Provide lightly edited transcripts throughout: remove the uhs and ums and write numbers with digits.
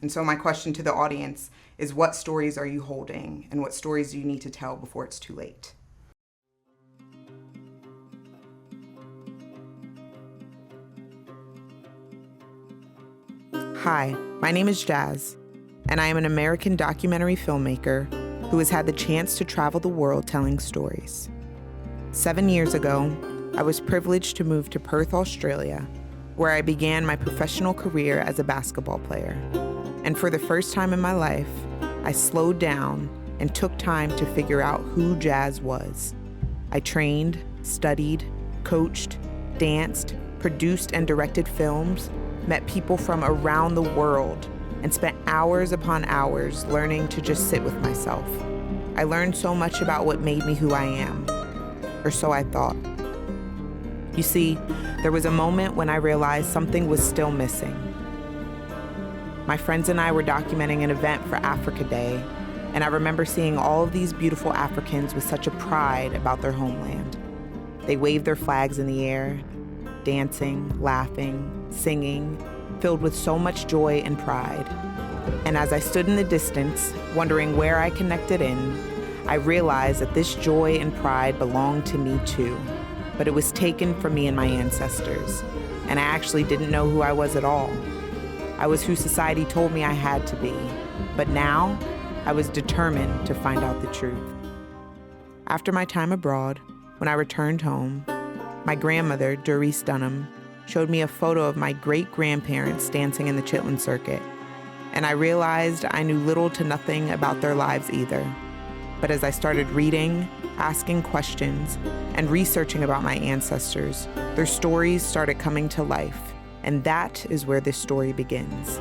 And so my question to the audience is, what stories are you holding, and what stories do you need to tell before it's too late? Hi, my name is Jazz, and I am an American documentary filmmaker who has had the chance to travel the world telling stories. 7 years ago, I was privileged to move to Perth, Australia, where I began my professional career as a basketball player. And for the first time in my life, I slowed down and took time to figure out who Jazz was. I trained, studied, coached, danced, produced and directed films, met people from around the world, and spent hours upon hours learning to just sit with myself. I learned so much about what made me who I am, or so I thought. You see, there was a moment when I realized something was still missing. My friends and I were documenting an event for Africa Day, and I remember seeing all of these beautiful Africans with such a pride about their homeland. They waved their flags in the air, dancing, laughing, singing, filled with so much joy and pride. And as I stood in the distance, wondering where I connected in, I realized that this joy and pride belonged to me too, but it was taken from me and my ancestors, and I actually didn't know who I was at all. I was who society told me I had to be, but now I was determined to find out the truth. After my time abroad, when I returned home, my grandmother, Doris Dunham, showed me a photo of my great-grandparents dancing in the Chitlin Circuit, and I realized I knew little to nothing about their lives either. But as I started reading, asking questions, and researching about my ancestors, their stories started coming to life, and that is where this story begins.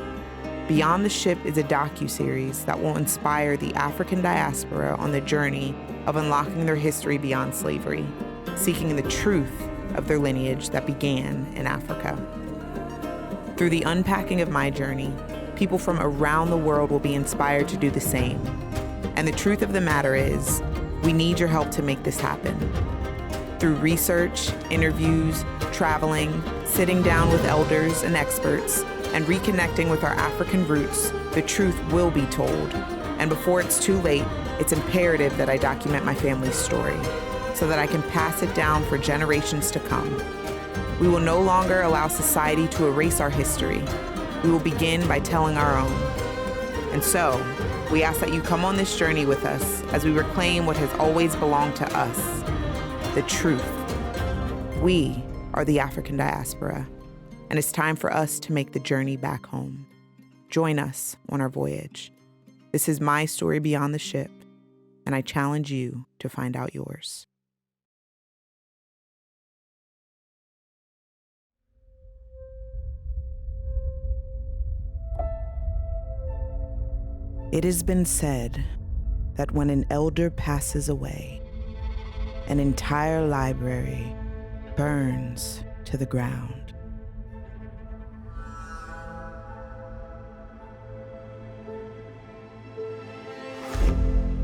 Beyond the Ship is a docu-series that will inspire the African diaspora on the journey of unlocking their history beyond slavery, seeking the truth of their lineage that began in Africa. Through the unpacking of my journey, people from around the world will be inspired to do the same. And the truth of the matter is, we need your help to make this happen. Through research, interviews, traveling, sitting down with elders and experts, and reconnecting with our African roots, the truth will be told. And before it's too late, it's imperative that I document my family's story, so that I can pass it down for generations to come. We will no longer allow society to erase our history. We will begin by telling our own. And so, we ask that you come on this journey with us as we reclaim what has always belonged to us, the truth. We are the African diaspora, and it's time for us to make the journey back home. Join us on our voyage. This is my story beyond the ship, and I challenge you to find out yours. It has been said that when an elder passes away, an entire library burns to the ground.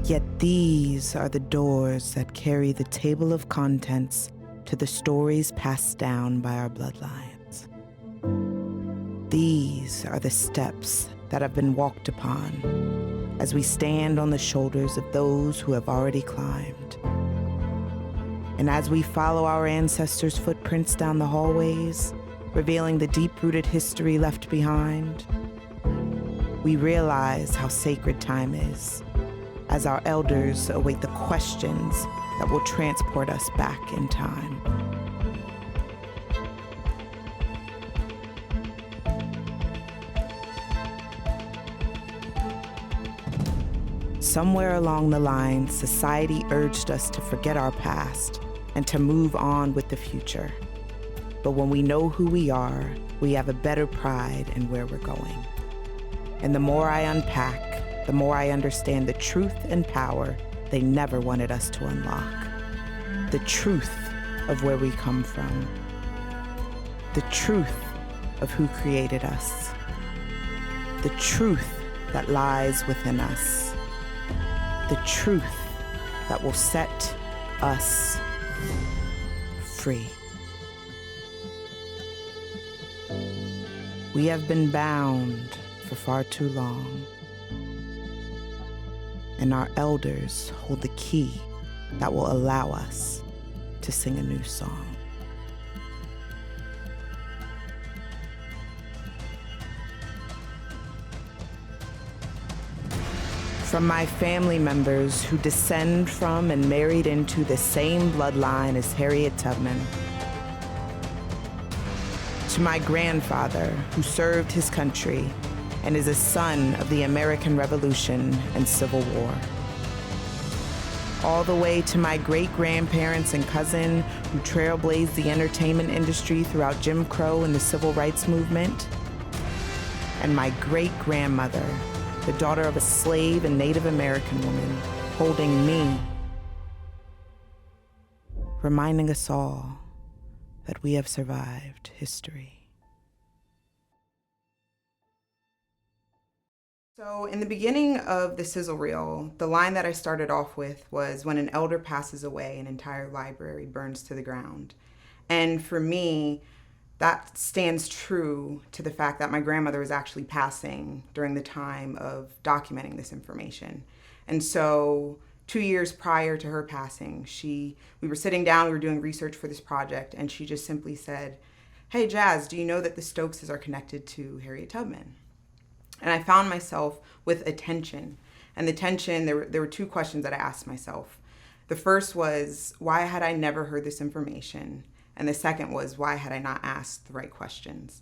Yet these are the doors that carry the table of contents to the stories passed down by our bloodlines. These are the steps that have been walked upon as we stand on the shoulders of those who have already climbed. And as we follow our ancestors' footprints down the hallways, revealing the deep-rooted history left behind, we realize how sacred time is, as our elders await the questions that will transport us back in time. Somewhere along the line, society urged us to forget our past and to move on with the future. But when we know who we are, we have a better pride in where we're going. And the more I unpack, the more I understand the truth and power they never wanted us to unlock. The truth of where we come from. The truth of who created us. The truth that lies within us. The truth that will set us free. We have been bound for far too long. And our elders hold the key that will allow us to sing a new song. From my family members who descend from and married into the same bloodline as Harriet Tubman, to my grandfather who served his country and is a son of the American Revolution and Civil War, all the way to my great-grandparents and cousin who trailblazed the entertainment industry throughout Jim Crow and the Civil Rights Movement, and my great-grandmother, the daughter of a slave and Native American woman, holding me, reminding us all that we have survived history. So in the beginning of the sizzle reel, the line that I started off with was, when an elder passes away, an entire library burns to the ground. And for me, that stands true to the fact that my grandmother was actually passing during the time of documenting this information. And so 2 years prior to her passing, we were sitting down, we were doing research for this project, and she just simply said, "Hey, Jazz, do you know that the Stokeses are connected to Harriet Tubman?" And I found myself with a tension. And the tension, there were two questions that I asked myself. The first was, why had I never heard this information? And the second was, why had I not asked the right questions?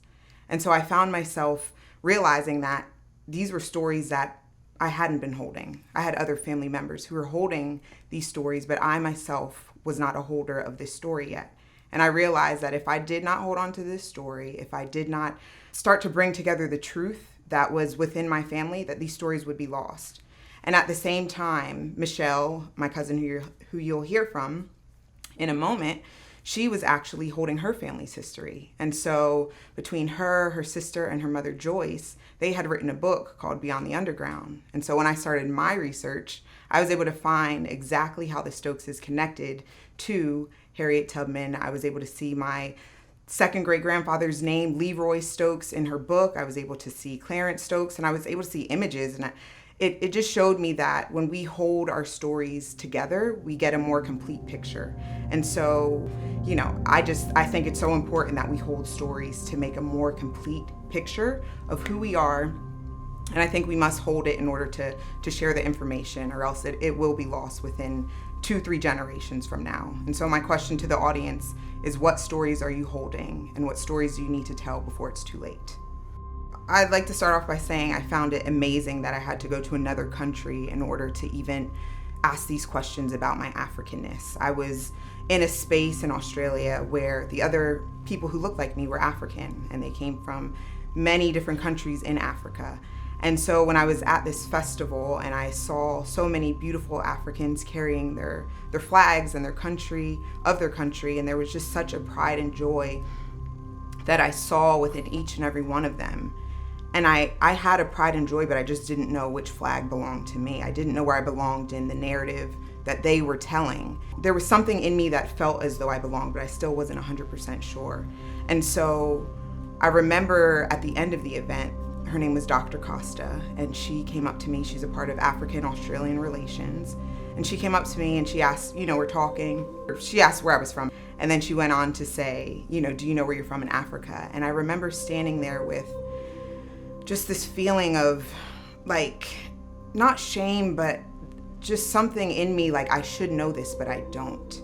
And so I found myself realizing that these were stories that I hadn't been holding. I had other family members who were holding these stories, but I myself was not a holder of this story yet. And I realized that if I did not hold on to this story, if I did not start to bring together the truth that was within my family, that these stories would be lost. And at the same time, Michelle, my cousin who you'll hear from in a moment, she was actually holding her family's history. And so between her, her sister, and her mother, Joyce, they had written a book called Beyond the Underground. And so when I started my research, I was able to find exactly how the Stokeses connected to Harriet Tubman. I was able to see my second great-grandfather's name, Leroy Stokes, in her book. I was able to see Clarence Stokes, and I was able to see images. And it just showed me that when we hold our stories together, we get a more complete picture. And so, I think it's so important that we hold stories to make a more complete picture of who we are. And I think we must hold it in order to share the information, or else it will be lost within 2-3 generations from now. And so my question to the audience is, what stories are you holding, and what stories do you need to tell before it's too late? I'd like to start off by saying I found it amazing that I had to go to another country in order to even ask these questions about my Africanness. I was in a space in Australia where the other people who looked like me were African, and they came from many different countries in Africa. And so when I was at this festival and I saw so many beautiful Africans carrying their flags and their country, and there was just such a pride and joy that I saw within each and every one of them. And I had a pride and joy, but I just didn't know which flag belonged to me. I didn't know where I belonged in the narrative that they were telling. There was something in me that felt as though I belonged, but I still wasn't 100% sure. And so I remember at the end of the event, her name was Dr. Costa, and she came up to me. She's a part of African-Australian relations. And she came up to me and she asked, we're talking. She asked where I was from. And then she went on to say, do you know where you're from in Africa? And I remember standing there with just this feeling of not shame, but just something in me like I should know this, but I don't.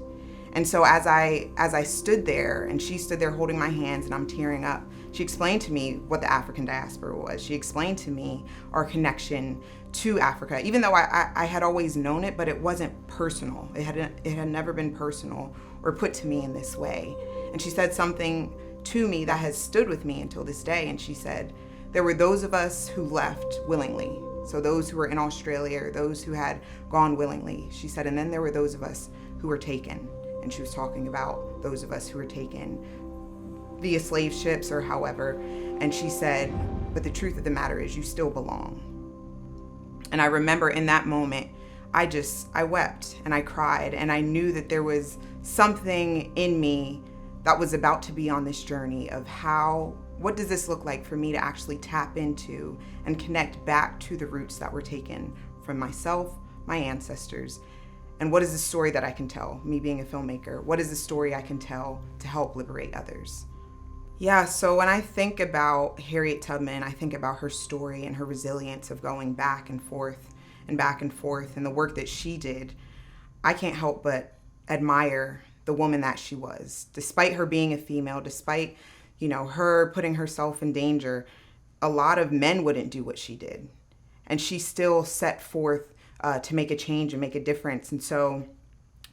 And so as I stood there, and she stood there holding my hands, and I'm tearing up, she explained to me what the African Diaspora was. She explained to me our connection to Africa, even though I had always known it, but it wasn't personal. It had never been personal or put to me in this way. And she said something to me that has stood with me until this day. And she said, there were those of us who left willingly. So those who were in Australia, or those who had gone willingly. She said, and then there were those of us who were taken. And she was talking about those of us who were taken via slave ships or however. And she said, but the truth of the matter is you still belong. And I remember in that moment, I wept and I cried, and I knew that there was something in me that was about to be on this journey of how what does this look like for me to actually tap into and connect back to the roots that were taken from myself, my ancestors? And what is the story that I can tell, me being a filmmaker? What is the story I can tell to help liberate others? Yeah, so when I think about Harriet Tubman, I think about her story and her resilience of going back and forth and back and forth, and the work that she did. I can't help but admire the woman that she was. Despite her being a female, despite, her putting herself in danger, a lot of men wouldn't do what she did. And she still set forth to make a change and make a difference. And so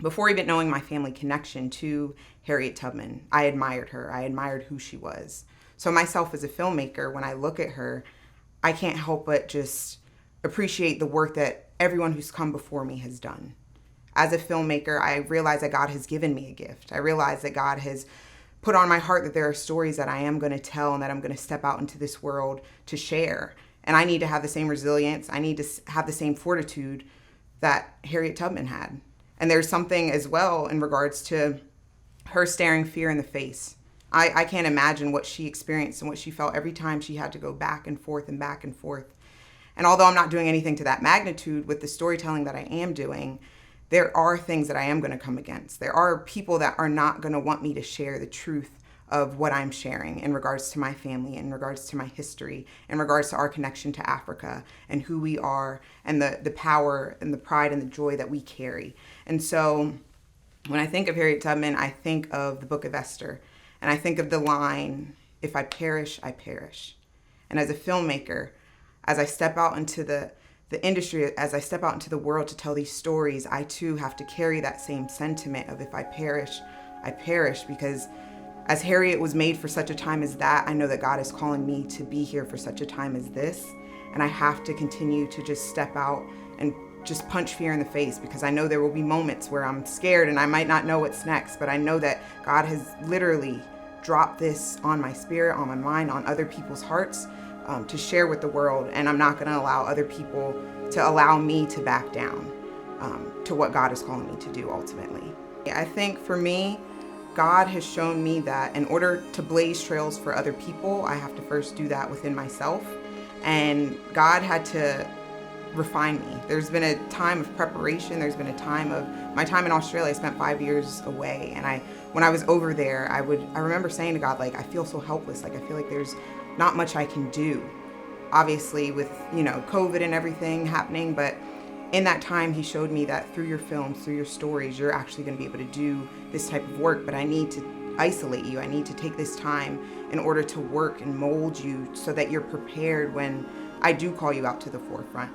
before even knowing my family connection to Harriet Tubman, I admired her. I admired who she was. So myself as a filmmaker, when I look at her, I can't help but just appreciate the work that everyone who's come before me has done. As a filmmaker, I realize that God has given me a gift. I realize that God has put on my heart that there are stories that I am going to tell and that I'm going to step out into this world to share. And I need to have the same resilience. I need to have the same fortitude that Harriet Tubman had. And there's something as well in regards to her staring fear in the face. I can't imagine what she experienced and what she felt every time she had to go back and forth and back and forth. And although I'm not doing anything to that magnitude with the storytelling that I am doing, there are things that I am going to come against. There are people that are not going to want me to share the truth of what I'm sharing in regards to my family, in regards to my history, in regards to our connection to Africa and who we are and the power and the pride and the joy that we carry. And so when I think of Harriet Tubman, I think of the Book of Esther, and I think of the line, "If I perish, I perish." And as a filmmaker, as I step out into the industry, as I step out into the world to tell these stories, I too have to carry that same sentiment of if I perish, I perish, because as Harriet was made for such a time as that, I know that God is calling me to be here for such a time as this. And I have to continue to just step out and just punch fear in the face, because I know there will be moments where I'm scared and I might not know what's next, but I know that God has literally dropped this on my spirit, on my mind, on other people's hearts to share with the world. And I'm not going to allow other people to allow me to back down to what God is calling me to do ultimately. I think for me, God has shown me that in order to blaze trails for other people, I have to first do that within myself. And God had to refine me. There's been a time of preparation. There's been a time of my time in Australia. I spent 5 years away. And when I was over there, I remember saying to God, like, I feel so helpless. Like, I feel like there's not much I can do. Obviously with, COVID and everything happening. But in that time, he showed me that through your films, through your stories, you're actually going to be able to do this type of work. But I need to isolate you. I need to take this time in order to work and mold you so that you're prepared when I do call you out to the forefront.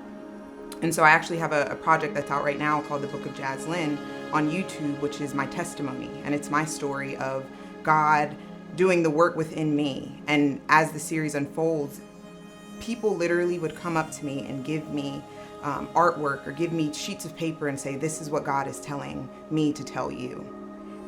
And so I actually have a project that's out right now called The Book of Jaslyn on YouTube, which is my testimony. And it's my story of God doing the work within me. And as the series unfolds, people literally would come up to me and give me artwork or give me sheets of paper and say, this is what God is telling me to tell you.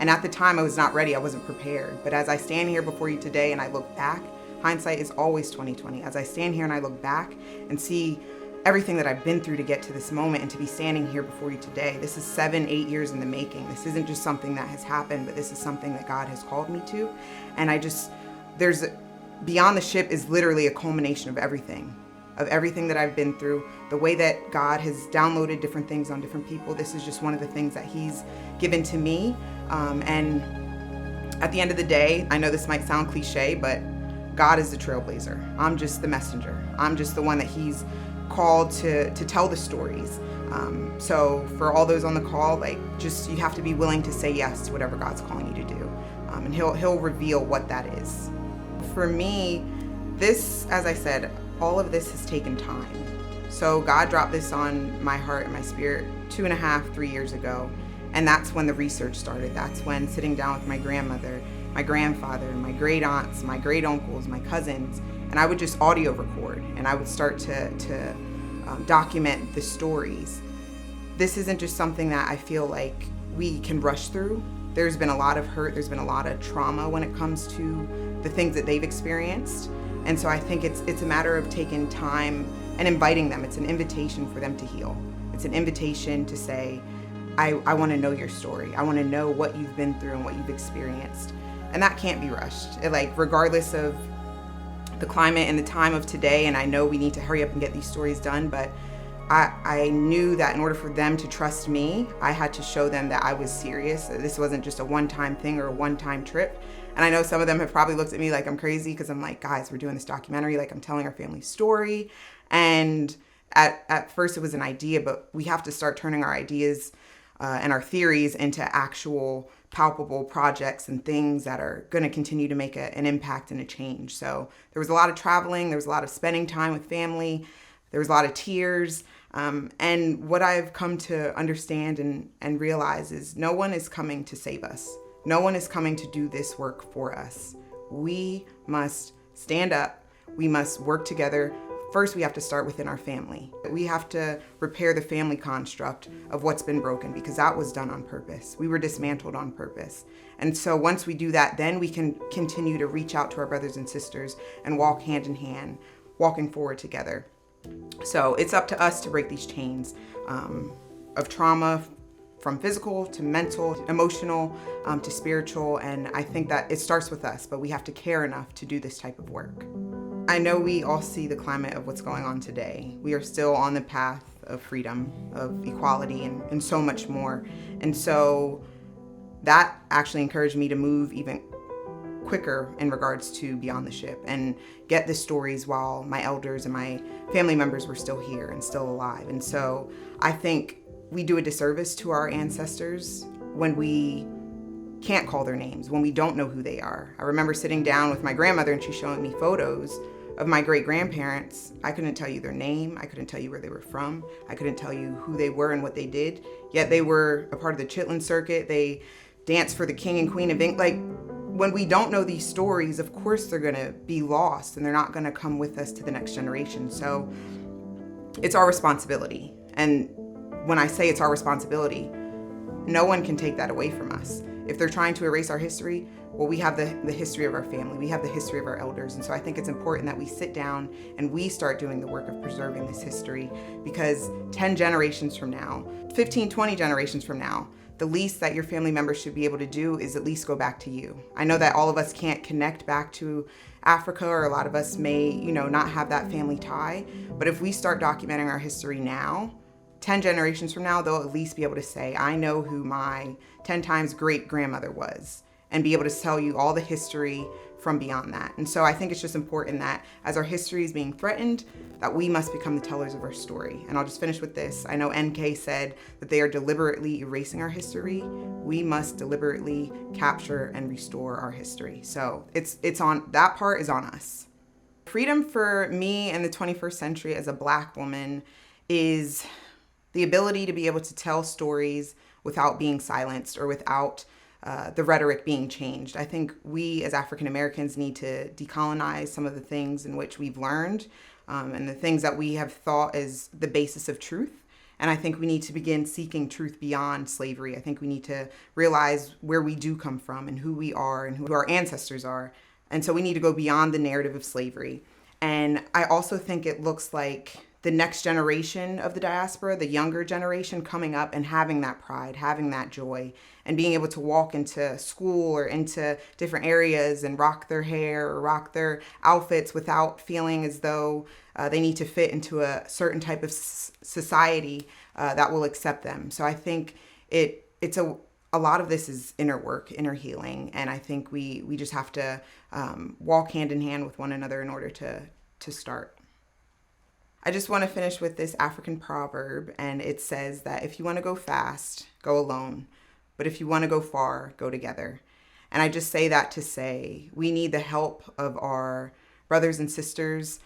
And at the time I was not ready. I wasn't prepared. But as I stand here before you today and I look back, hindsight is always 20/20. As I stand here and I look back and see everything that I've been through to get to this moment and to be standing here before you today, this is 7-8 years in the making. This isn't just something that has happened, but this is something that God has called me to. And Beyond the Ship is literally a culmination of everything that I've been through, the way that God has downloaded different things on different people. This is just one of the things that he's given to me. And at the end of the day, I know this might sound cliche, but God is the trailblazer. I'm just the messenger. I'm just the one that he's called to tell the stories. So for all those on the call, you have to be willing to say yes to whatever God's calling you to do. And he'll reveal what that is. For me, this, as I said, all of this has taken time. So God dropped this on my heart and my spirit 2.5, 3 years ago. And that's when the research started. That's when sitting down with my grandmother, my grandfather, my great aunts, my great uncles, my cousins, and I would just audio record and I would start to document the stories. This isn't just something that I feel like we can rush through. There's been a lot of hurt. There's been a lot of trauma when it comes to the things that they've experienced. And so I think it's a matter of taking time and inviting them. It's an invitation for them to heal. It's an invitation to say, I want to know your story. I want to know what you've been through and what you've experienced. And that can't be rushed. Regardless of the climate and the time of today, and I know we need to hurry up and get these stories done, but I knew that in order for them to trust me, I had to show them that I was serious. This wasn't just a one-time thing or a one-time trip. And I know some of them have probably looked at me like I'm crazy because I'm like, guys, we're doing this documentary, like I'm telling our family story. And at first it was an idea, but we have to start turning our ideas and our theories into actual palpable projects and things that are going to continue to make an impact and a change. So there was a lot of traveling, there was a lot of spending time with family, there was a lot of tears. And what I've come to understand and realize is no one is coming to save us. No one is coming to do this work for us. We must stand up. We must work together. First, we have to start within our family. We have to repair the family construct of what's been broken, because that was done on purpose. We were dismantled on purpose. And so once we do that, then we can continue to reach out to our brothers and sisters and walk hand in hand, walking forward together. So it's up to us to break these chains of trauma, from physical to mental, emotional, to spiritual. And I think that it starts with us, but we have to care enough to do this type of work. I know we all see the climate of what's going on today. We are still on the path of freedom, of equality, and so much more. And so that actually encouraged me to move even quicker in regards to Beyond the Ship and get the stories while my elders and my family members were still here and still alive. And so I think we do a disservice to our ancestors when we can't call their names, when we don't know who they are. I remember sitting down with my grandmother and she's showing me photos of my great-grandparents. I couldn't tell you their name. I couldn't tell you where they were from. I couldn't tell you who they were and what they did. Yet they were a part of the Chitlin circuit. They danced for the King and Queen of England. Like, when we don't know these stories, of course they're gonna be lost and they're not gonna come with us to the next generation. So it's our responsibility. And when I say it's our responsibility, no one can take that away from us. If they're trying to erase our history, well, we have the history of our family. We have the history of our elders. And so I think it's important that we sit down and we start doing the work of preserving this history, because 10 generations from now, 15, 20 generations from now, the least that your family members should be able to do is at least go back to you. I know that all of us can't connect back to Africa, or a lot of us may, not have that family tie. But if we start documenting our history now, 10 generations from now, they'll at least be able to say, I know who my 10 times great grandmother was, and be able to tell you all the history from beyond that. And so I think it's just important that as our history is being threatened, that we must become the tellers of our story. And I'll just finish with this. I know NK said that they are deliberately erasing our history. We must deliberately capture and restore our history. So it's on, that part is on us. Freedom for me in the 21st century as a Black woman is the ability to be able to tell stories without being silenced or without the rhetoric being changed. I think we as African Americans need to decolonize some of the things in which we've learned and the things that we have thought is the basis of truth. And I think we need to begin seeking truth beyond slavery. I think we need to realize where we do come from and who we are and who our ancestors are. And so we need to go beyond the narrative of slavery. And I also think it looks like the next generation of the diaspora, the younger generation coming up and having that pride, having that joy, and being able to walk into school or into different areas and rock their hair or rock their outfits without feeling as though they need to fit into a certain type of society that will accept them. So I think it's a lot of this is inner work, inner healing, and I think we just have to walk hand in hand with one another in order to start. I just want to finish with this African proverb, and it says that if you want to go fast, go alone, but if you want to go far, go together. And I just say that to say we need the help of our brothers and sisters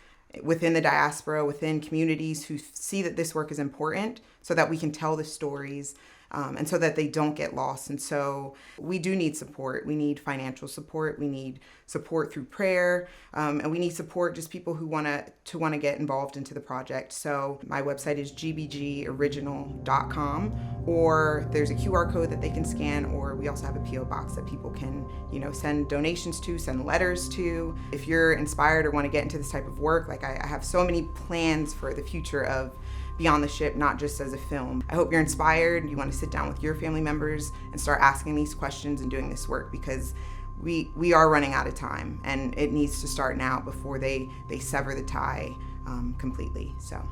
within the diaspora, within communities who see that this work is important, so that we can tell the stories and so that they don't get lost. And so we do need support. We need financial support. We need support through prayer. And we need support, just people who want to get involved into the project. So my website is gbgoriginal.com, or there's a QR code that they can scan, or we also have a PO box that people can, send donations to, send letters to. If you're inspired or want to get into this type of work, like I have so many plans for the future of Beyond the Ship, not just as a film. I hope you're inspired. You want to sit down with your family members and start asking these questions and doing this work, because we are running out of time, and it needs to start now before they sever the tie completely. So.